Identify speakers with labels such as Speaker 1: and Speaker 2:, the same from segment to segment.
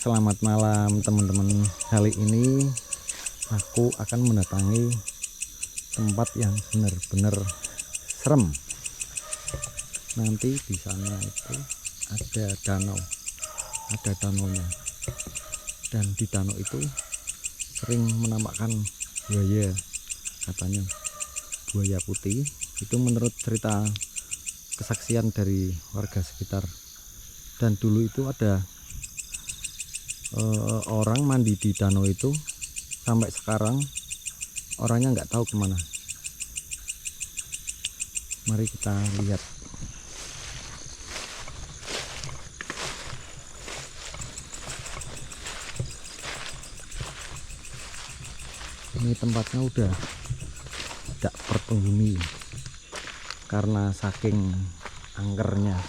Speaker 1: Selamat malam teman-teman. Kali ini aku akan mendatangi tempat yang benar-benar serem. Nanti di sana itu ada danaunya. Dan di danau itu sering menampakkan buaya, katanya buaya putih. Itu menurut cerita kesaksian dari warga sekitar. Dan dulu itu ada orang mandi di danau itu, sampai sekarang orangnya nggak tahu kemana. Mari kita lihat. Ini tempatnya udah tidak berpenghuni karena saking angkernya.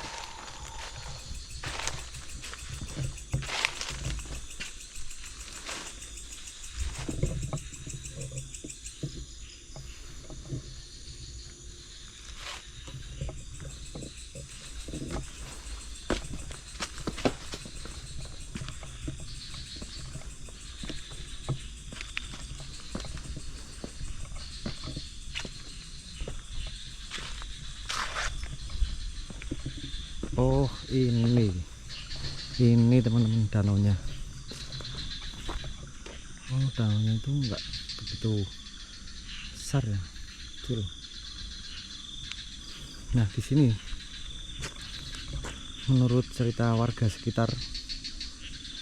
Speaker 1: Oh, ini teman-teman danaunya. Oh, danaunya itu enggak begitu besar ya, kecil. Nah, di sini menurut cerita warga sekitar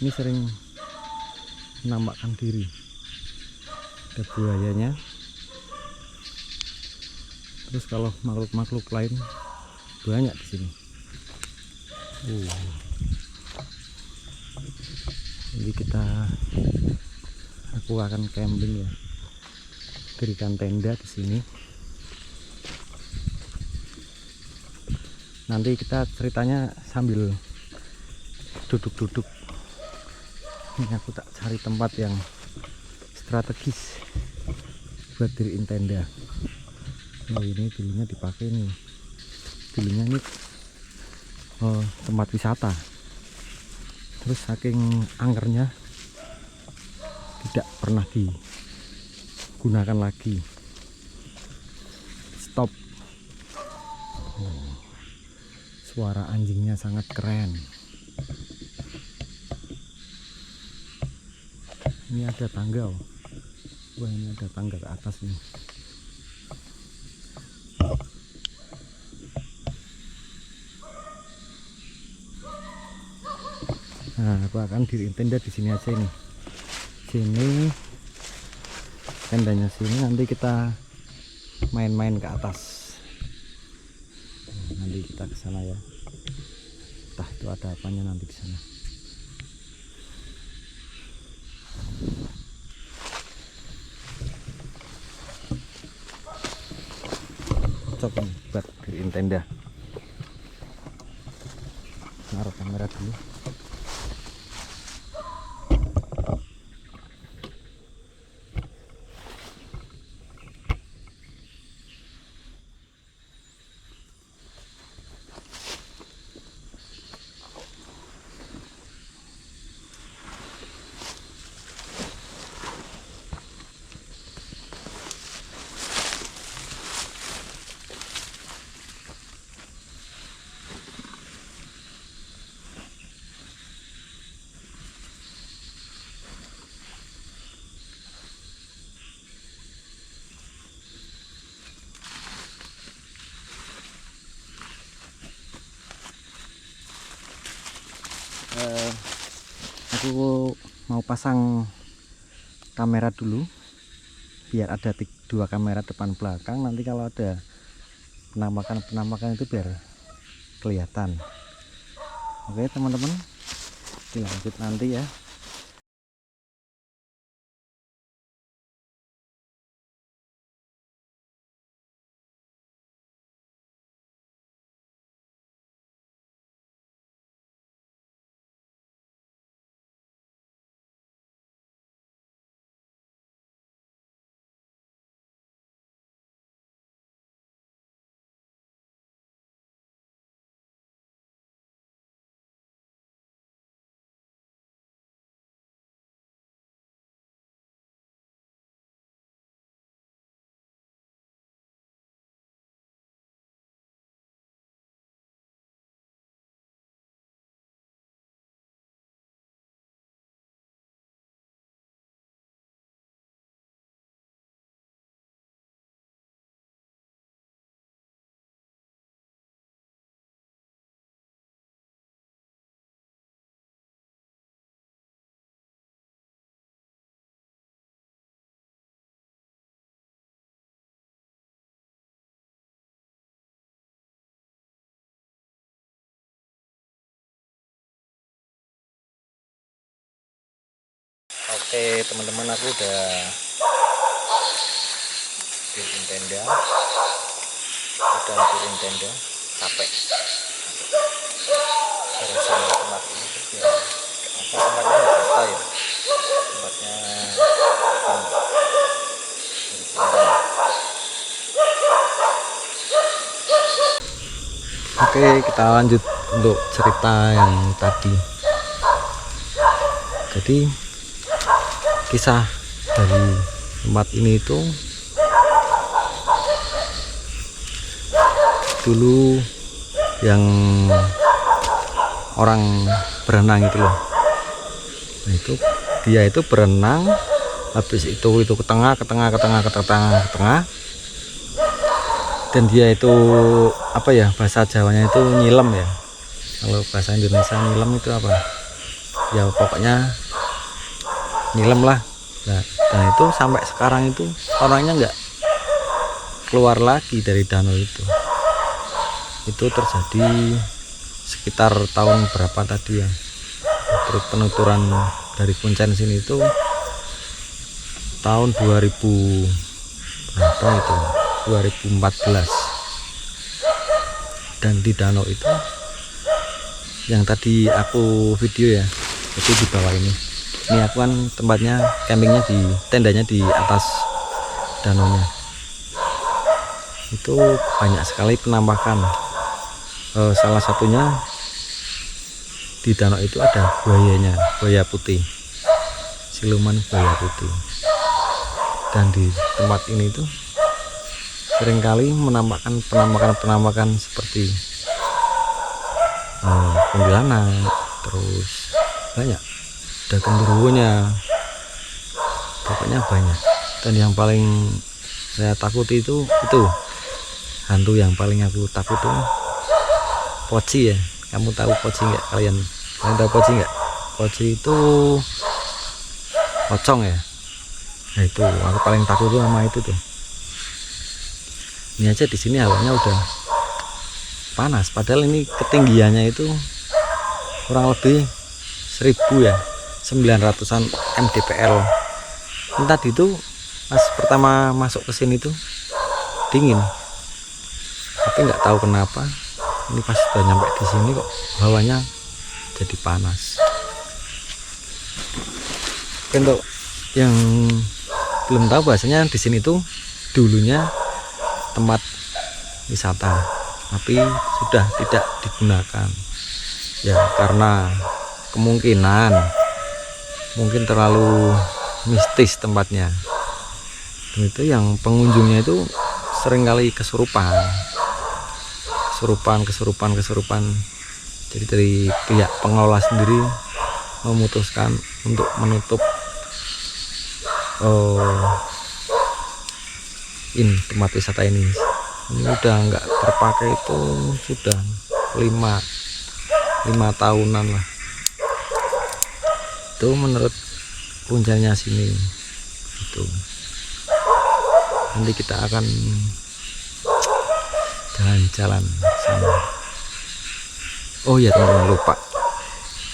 Speaker 1: ini sering menampakkan diri. Ada buayanya. Terus kalau makhluk-makhluk lain banyak di sini. Jadi aku akan camping ya. Berikan tenda di sini. Nanti kita ceritanya sambil duduk-duduk. Ini aku tak cari tempat yang strategis buat diriin tenda. Oh, ini dulunya dipakai nih. Dulunya ini tempat wisata. Terus saking angkernya tidak pernah digunakan lagi. Stop. Suara anjingnya sangat keren. Ini ada tangga. Wah, ini ada tangga ke atas nih. Nah, aku akan diriin tenda di sini aja ini. Sini tendanya sini, nanti kita main-main ke atas. Nanti kita ke sana ya. Entah itu ada apanya nanti di sana. Cocok nih buat diriin tenda. Naruh kamera dulu. Aku mau pasang kamera dulu biar ada dua kamera depan belakang. Nanti kalau ada penampakan itu biar kelihatan. Oke teman-teman, dilanjut nanti ya. Oke teman-teman, aku udah bikin tenda, capek beresin tempat ini tuh biar apa, tempatnya nggak rata ya, tempatnya Oke, kita lanjut untuk cerita yang tadi. Jadi kisah dari tempat ini itu dulu yang orang berenang itu loh. Nah, itu dia itu berenang, habis itu ke tengah, dan dia itu apa ya, bahasa Jawanya itu nyilam ya. Kalau bahasa Indonesia nyilam itu apa? Ya pokoknya nyilam lah. Nah, dan itu sampai sekarang itu orangnya nggak keluar lagi dari danau itu. Itu terjadi sekitar tahun berapa tadi ya? Terus penuturan dari Kuncen sini itu tahun 2000 berapa itu? 2014. Dan di danau itu yang tadi aku video ya, itu di bawah ini aku kan tempatnya campingnya, di tendanya di atas danaunya. Itu banyak sekali penampakan. Salah satunya di danau itu ada buayanya, buaya putih, siluman buaya putih. Dan di tempat ini tuh seringkali menampakkan penampakan seperti kuntilanak, terus banyak, ada genderuwonya, pokoknya banyak. Dan yang paling saya takuti itu hantu yang paling aku takut tuh poci ya. Kamu tahu poci nggak kalian tahu poci nggak? Poci itu pocong ya. Nah itu aku paling takut tuh sama itu tuh. Ini aja di sini hawanya udah panas, padahal ini ketinggiannya itu kurang lebih 1000 ya, 900-an mdpl. Tadi itu pas pertama masuk ke sini tuh dingin, tapi nggak tahu kenapa ini pas sudah nyampe di sini kok hawanya jadi panas. Untuk yang belum tahu, bahasanya di sini tuh dulunya tempat wisata, tapi sudah tidak digunakan ya, karena kemungkinan mungkin terlalu mistis tempatnya. Dan itu yang pengunjungnya itu seringkali kesurupan. Jadi dari pihak pengelola sendiri memutuskan untuk menutup ini tempat wisata ini. Ini udah nggak terpakai itu sudah 5 tahunan lah. Itu menurut puncaknya sini itu. Nanti kita akan jalan-jalan sana. Oh ya teman-teman, lupa.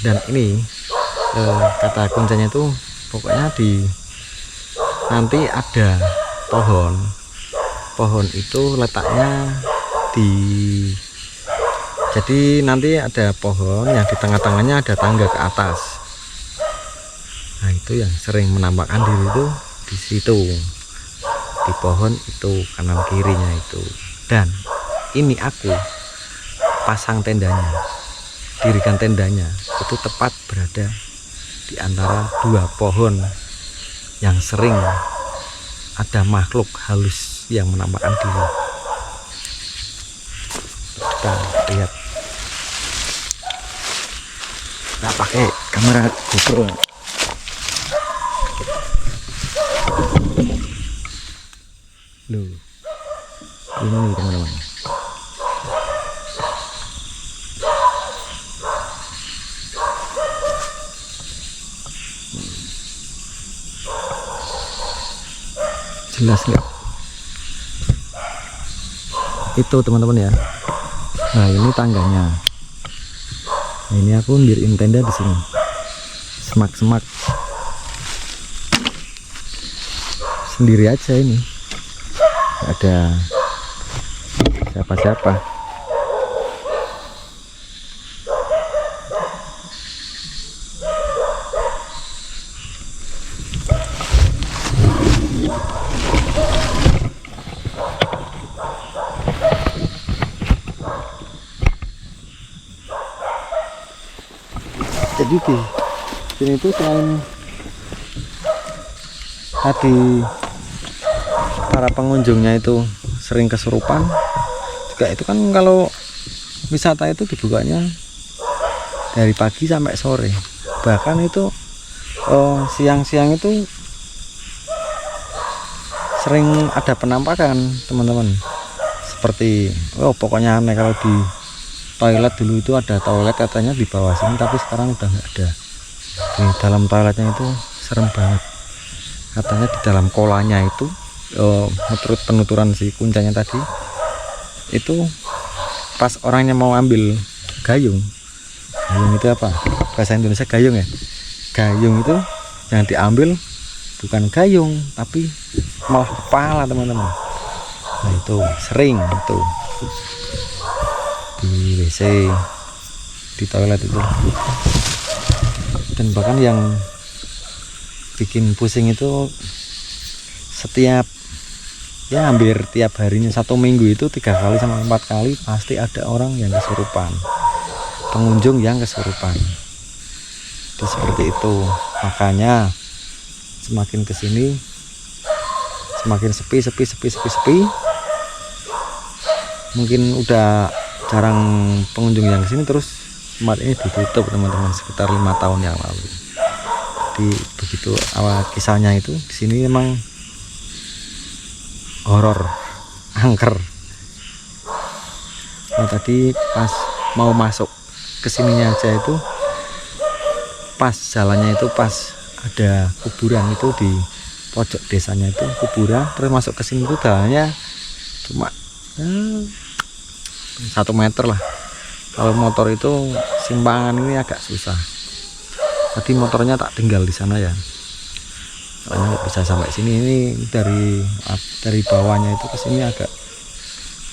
Speaker 1: Dan ini kata kuncinya itu pokoknya nanti ada pohon itu letaknya jadi nanti ada pohon yang di tengah-tengahnya ada tangga ke atas. Nah itu yang sering menampakkan diri itu di situ, di pohon itu kanan kirinya itu. Dan ini aku pasang tendanya, dirikan tendanya itu tepat berada di antara dua pohon yang sering ada makhluk halus yang menampakkan diri. Kita lihat, kita pakai kamera GoPro. Loh, ini teman-teman. Jelas nggak? Itu teman-teman ya. Nah ini tangganya. Nah, ini aku ndiriin tenda di sini. Semak-semak. sendiri aja ini, nggak ada siapa-siapa. Jadi di sini tuh selain tadi para pengunjungnya itu sering kesurupan, juga itu kan kalau wisata itu dibukanya dari pagi sampai sore, bahkan itu siang-siang itu sering ada penampakan teman-teman, seperti pokoknya aneh. Kalau di toilet dulu itu ada toilet katanya di bawah sini, tapi sekarang udah nggak ada. Di dalam toiletnya itu serem banget, katanya di dalam kolanya itu menurut penuturan si kuncanya tadi itu, pas orangnya mau ambil gayung itu apa bahasa Indonesia, gayung ya, gayung itu yang diambil bukan gayung tapi malah kepala teman-teman. Nah itu sering itu di WC, di toilet itu. Dan bahkan yang bikin pusing itu setiap hampir tiap harinya, 1 minggu itu 3 kali sampai 4 kali pasti ada orang yang kesurupan, pengunjung yang kesurupan. Itu seperti itu. Makanya semakin kesini semakin sepi. Mungkin udah jarang pengunjung yang kesini, terus tempat ini ditutup teman-teman sekitar 5 tahun yang lalu. Jadi begitu awal kisahnya itu, di sini memang horor, angker. Nah tadi pas mau masuk ke sininya aja itu, pas jalannya itu pas ada kuburan itu di pojok desanya itu kuburan, terus masuk ke sini itu jalannya cuma 1 meter lah. Kalau motor itu simpangan ini agak susah. Tadi motornya tak tinggal di sana ya, soalnya nggak bisa sampai sini. Ini dari bawahnya itu ke sini agak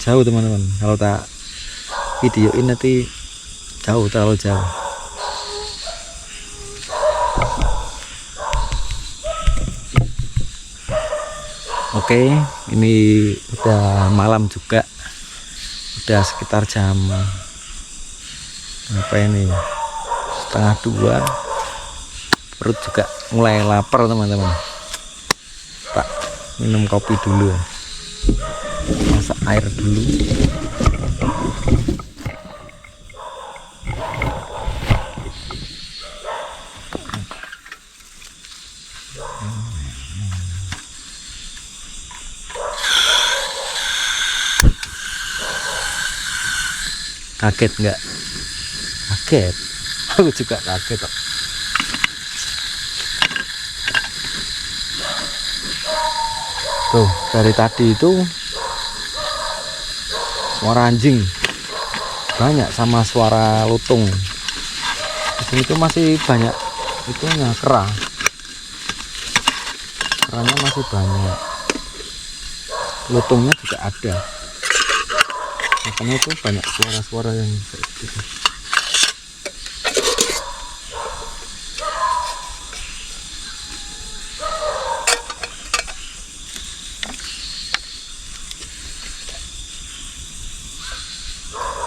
Speaker 1: jauh teman-teman. Kalau tak videoin nanti terlalu jauh. Oke, ini udah malam juga, udah sekitar jam apa ini, 1:30. Perut juga mulai lapar teman-teman. Tak minum kopi dulu, masak air dulu. Kaget nggak? Kaget, aku juga kaget. Tuh dari tadi itu suara anjing banyak sama suara lutung. Di sini tuh masih banyak itunya, keranya masih banyak, lutungnya juga ada. Makanya itu banyak suara-suara yang kayak gitu.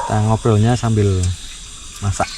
Speaker 1: Kita ngobrolnya sambil masak.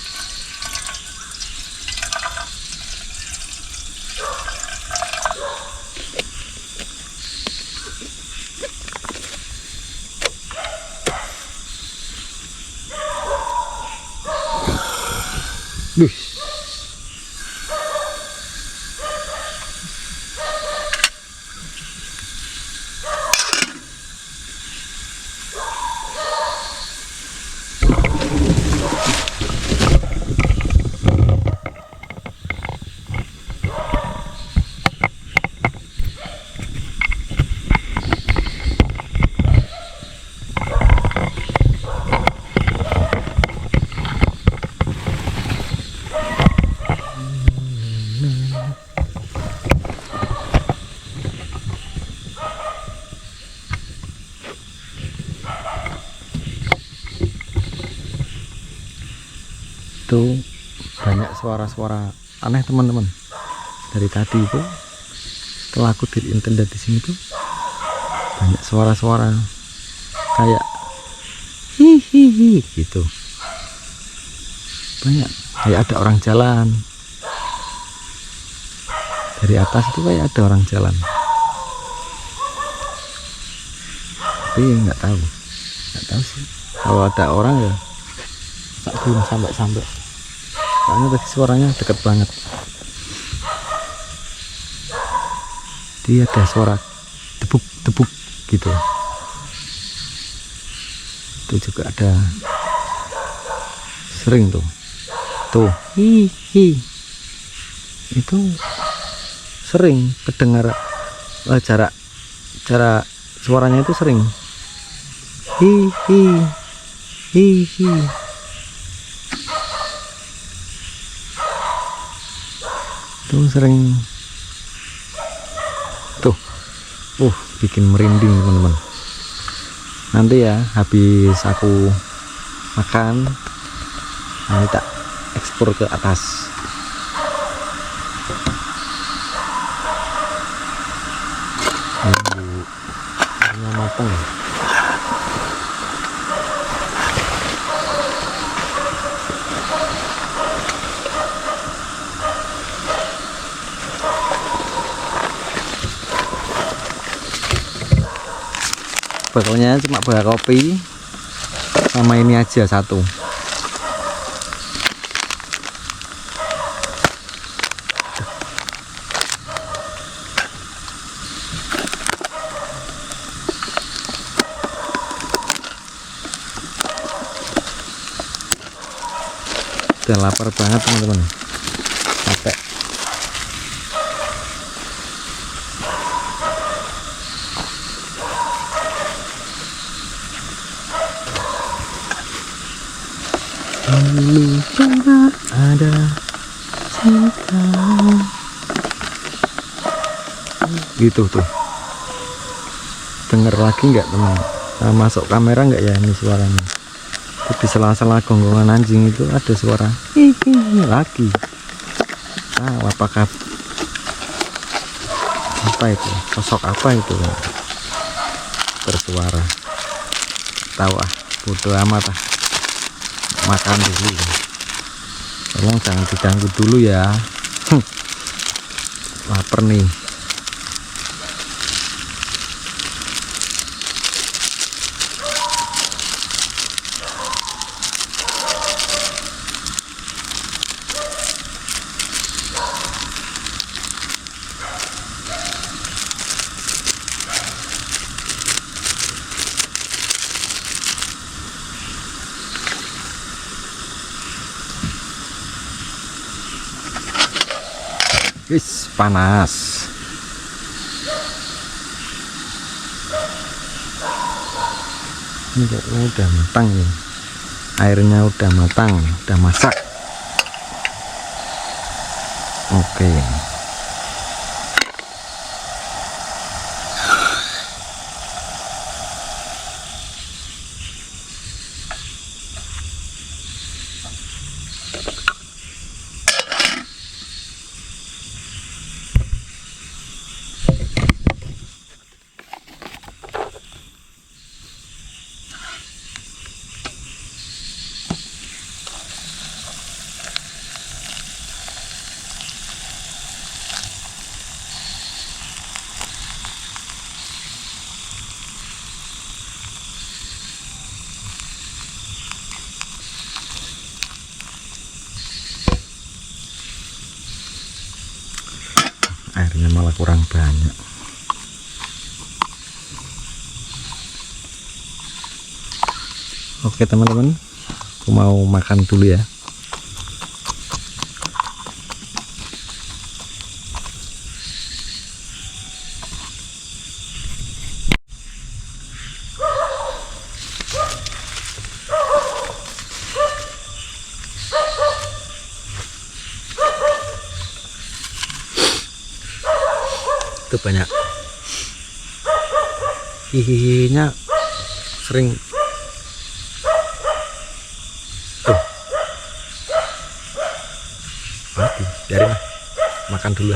Speaker 1: suara-suara aneh teman-teman. Dari tadi itu setelah aku diri-inten di sini tuh banyak suara-suara kayak hihihi gitu, banyak kayak ada orang jalan dari atas itu, kayak ada orang jalan, tapi nggak tahu sih kalau ada orang ya tak belum sampai soalnya tadi suaranya deket banget. Dia ada suara tepuk gitu, itu juga ada sering tuh hihi, itu sering kedengar. Cara suaranya itu sering hihi. Itu sering tuh, bikin merinding teman-teman. Nanti ya habis aku makan, nanti tak ekspor ke atas. Ini matang ya. Pokoknya cuma bawa kopi sama ini aja satu. Udah lapar banget teman-teman, capek. Bicara ada cinta gitu tuh. Denger lagi nggak teman? Masuk kamera nggak ya ini suaranya? Di sela-sela gonggongan anjing itu ada suara hihi lagi. Apakah apa itu? Sosok apa itu bersuara? Tahu bodo amat makan dulu. Tolong jangan diganggu dulu ya. Lapar nih. Wis panas. Ini udah matang nih. Airnya udah matang, udah masak. Oke. Airnya malah kurang banyak. Oke teman-teman, aku mau makan dulu ya. Itu banyak hihihinya, sering tuh makan dulu.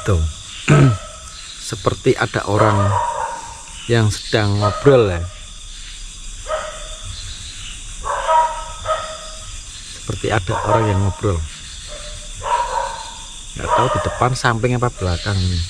Speaker 1: Tuh. Seperti ada orang yang sedang ngobrol ya. Seperti ada orang yang ngobrol. Nggak tahu di depan, samping apa belakang ini.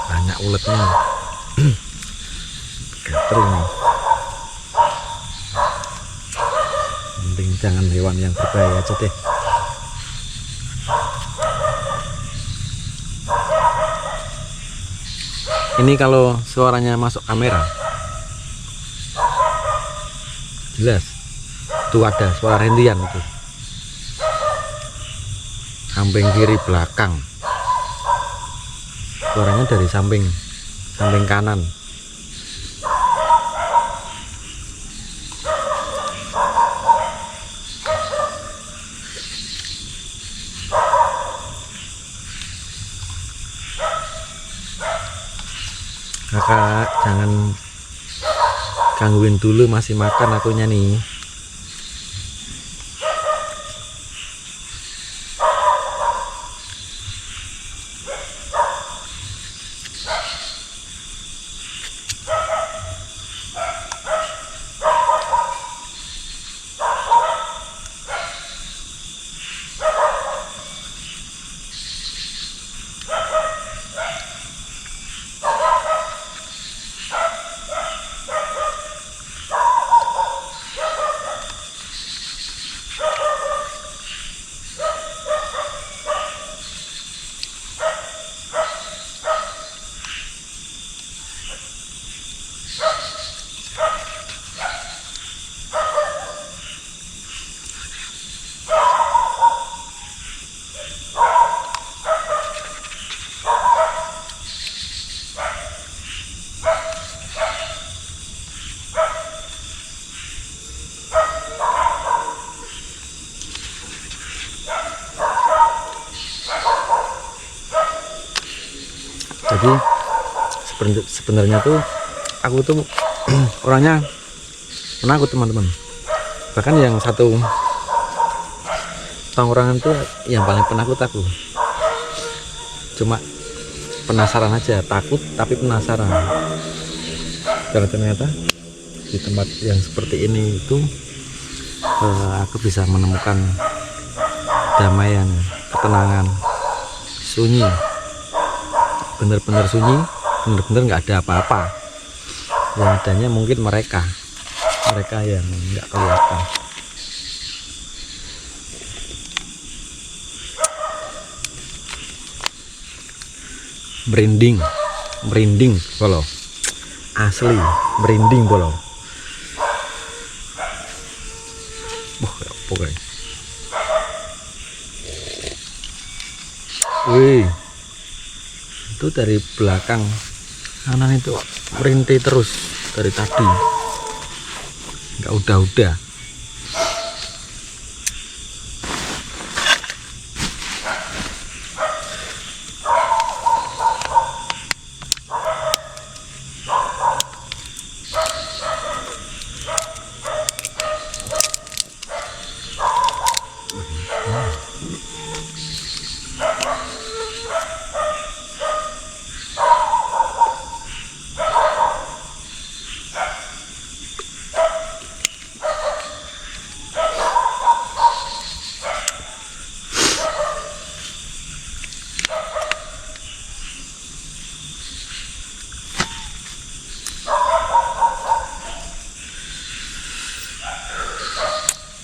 Speaker 1: Banyak uletnya. Gatel nih. Mending jangan hewan yang berbahaya aja deh. Ini kalau suaranya masuk kamera jelas. Tuh ada suara rintian itu. Samping kiri belakang. Suaranya dari samping kanan. Kakak jangan gangguin dulu, masih makan akunya nih. Jadi sebenarnya tuh aku tuh orangnya penakut teman-teman. Bahkan yang satu tongkrongan tuh yang paling penakut aku. Cuma penasaran aja, takut tapi penasaran. Karena ternyata di tempat yang seperti ini itu aku bisa menemukan kedamaian, ketenangan, sunyi, bener-bener sunyi, bener-bener nggak ada apa-apa. Yang adanya mungkin mereka yang nggak kelihatan. Merinding bolo, asli merinding bolo. Pokoknya wih, itu dari belakang kanan itu merintih terus dari tadi, nggak udah.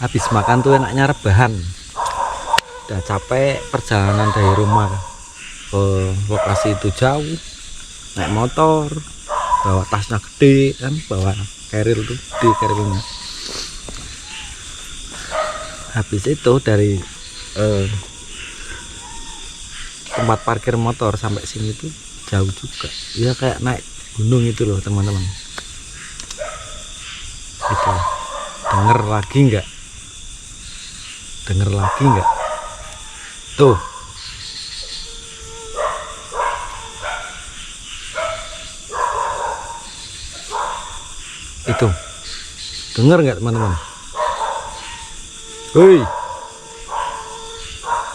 Speaker 1: Habis makan tuh enaknya rebahan. Udah capek perjalanan dari rumah ke lokasi itu jauh, naik motor, bawa tasnya gede kan, bawa carrier tuh gede carriernya. Habis itu dari tempat parkir motor sampai sini tuh jauh juga ya, kayak naik gunung itu loh teman-teman. Gitu. Denger lagi nggak tuh, itu denger nggak teman-teman? Hoi,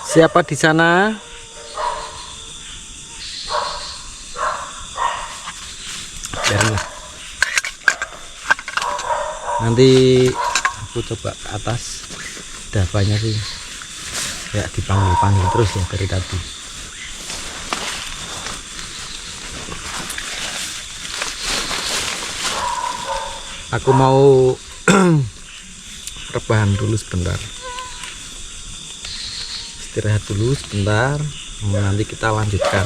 Speaker 1: siapa di sana? Biarinlah. Nanti aku coba ke atas. Udah banyak sih, kayak dipanggil terus ya dari tadi. Aku mau rebahan dulu sebentar, istirahat dulu sebentar, nanti kita lanjutkan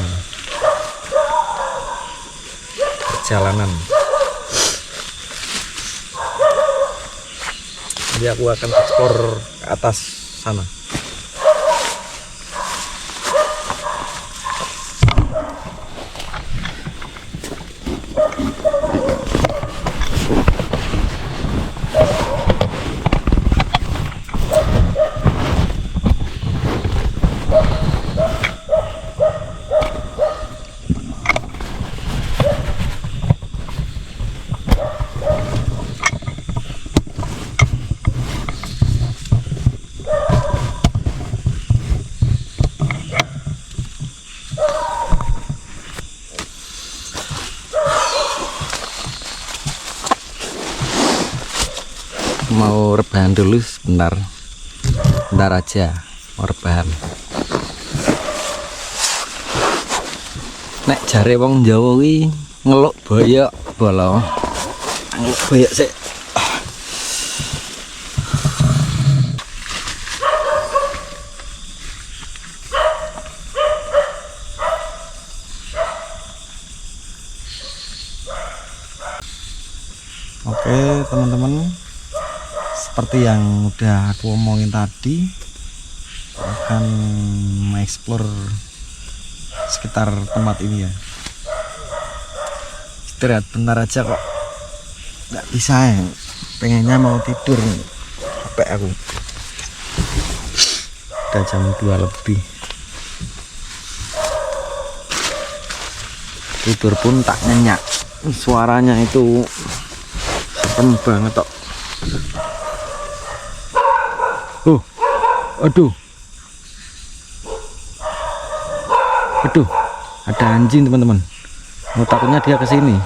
Speaker 1: perjalanan. Jadi aku akan ekspor ke atas sana. Mau rebahan dulu sebentar aja, mau rebahan. Nek jare wong Jawa kuwi ngeluk boyok bolo, ngeluk boyok sik. Oke teman-teman, seperti yang udah aku omongin tadi, akan mengeksplor sekitar tempat ini ya. Istirahat bentar aja kok, nggak bisa ya, pengennya mau tidur nih, capek aku. Udah jam 2 lebih, tidur pun tak nyenyak, suaranya itu serem banget kok. Aduh, ada anjing teman-teman. Oh, takutnya dia kesini.